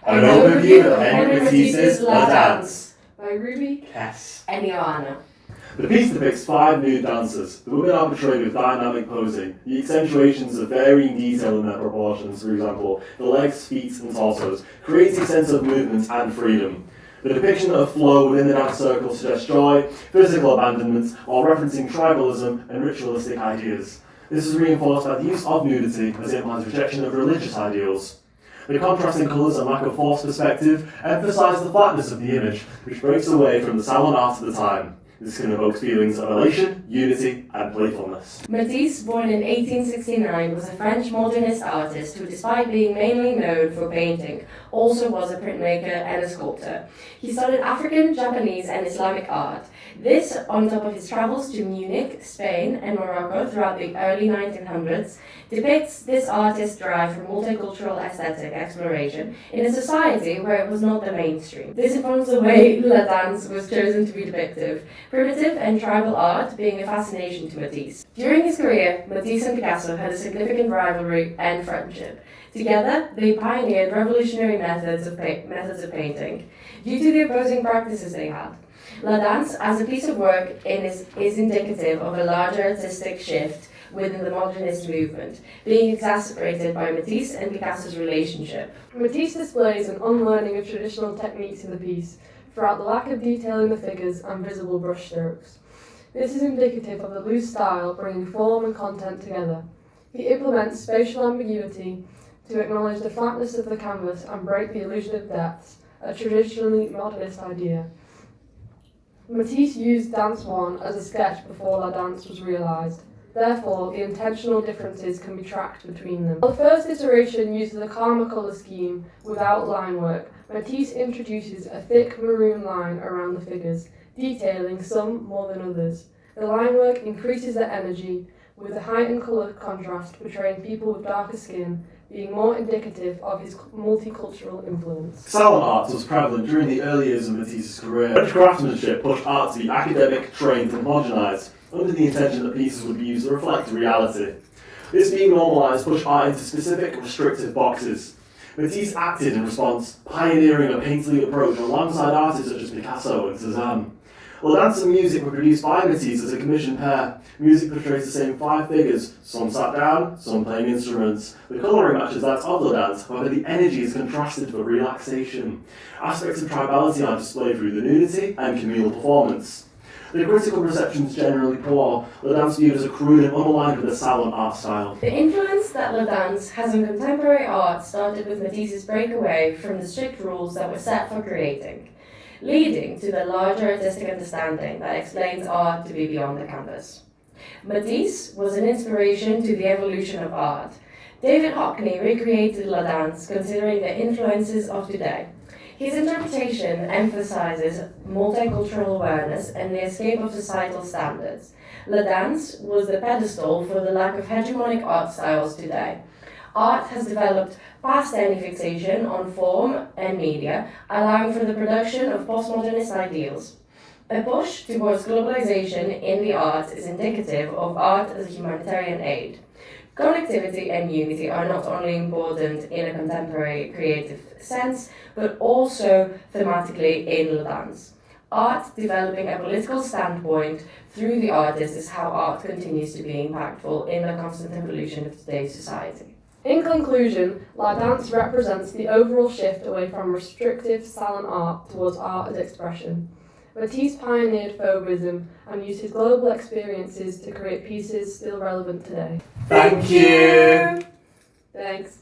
An overview of Henry Matisse's La Danse by Ruby Kess. and Joanna. The piece depicts 5 nude dancers. The women are portrayed with dynamic posing, the accentuations of varying detail in their proportions, for example, the legs, feet and torsos, creating a sense of movement and freedom. The depiction of flow within the dance circle suggests joy, physical abandonment, while referencing tribalism and ritualistic ideas. This is reinforced by the use of nudity as it implies rejection of religious ideals. The contrasting colours and lack of forced perspective emphasise the flatness of the image, which breaks away from the salon art of the time. This can evoke feelings of elation, unity, and playfulness. Matisse, born in 1869, was a French modernist artist who, despite being mainly known for painting, also was a printmaker and a sculptor. He studied African, Japanese, and Islamic art. This, on top of his travels to Munich, Spain, and Morocco throughout the early 1900s, depicts this artist's drive for multicultural aesthetic exploration in a society where it was not the mainstream. This informs the way La Danse was chosen to be depictive, primitive and tribal art being a fascination to Matisse. During his career, Matisse and Picasso had a significant rivalry and friendship. Together, they pioneered revolutionary methods of painting due to the opposing practices they had. La Danse, as a piece of work, is indicative of a larger artistic shift within the modernist movement, being exacerbated by Matisse and Picasso's relationship. Matisse displays an unlearning of traditional techniques in the piece, throughout the lack of detail in the figures and visible brushstrokes. This is indicative of the loose style bringing form and content together. He implements spatial ambiguity to acknowledge the flatness of the canvas and break the illusion of depths, a traditionally modernist idea. Matisse used Danse 1 as a sketch before La Danse was realised. Therefore, the intentional differences can be tracked between them. While the first iteration uses a calmer colour scheme without line work, Matisse introduces a thick maroon line around the figures, detailing some more than others. The line work increases their energy, with the heightened colour contrast portraying people with darker skin, being more indicative of his multicultural influence. Salon art was prevalent during the early years of Matisse's career. French craftsmanship pushed art to be academic, trained and homogenised, under the intention that pieces would be used to reflect reality. This being normalised pushed art into specific, restrictive boxes. Matisse acted in response, pioneering a painterly approach alongside artists such as Picasso and Cézanne. While dance and music were produced by Matisse as a commissioned pair, music portrays the same 5 figures, some sat down, some playing instruments. The colouring matches that of the dance, however the energy is contrasted for relaxation. Aspects of tribality are displayed through the nudity and communal performance. The critical reception is generally poor, La Danse viewed as a crude and unaligned with the salon art style. The influence that La Danse has on contemporary art started with Matisse's breakaway from the strict rules that were set for creating, leading to the larger artistic understanding that explains art to be beyond the canvas. Matisse was an inspiration to the evolution of art. David Hockney recreated La Danse considering the influences of today. His interpretation emphasizes multicultural awareness and the escape of societal standards. La Danse was the pedestal for the lack of hegemonic art styles today. Art has developed past any fixation on form and media, allowing for the production of postmodernist ideals. A push towards globalization in the arts is indicative of art as a humanitarian aid. Connectivity and unity are not only important in a contemporary creative sense, but also thematically in La Danse. Art developing a political standpoint through the artist is how art continues to be impactful in the constant evolution of today's society. In conclusion, La Danse represents the overall shift away from restrictive salon art towards art as expression. Matisse pioneered Fauvism and used his global experiences to create pieces still relevant today. Thank you! Thanks.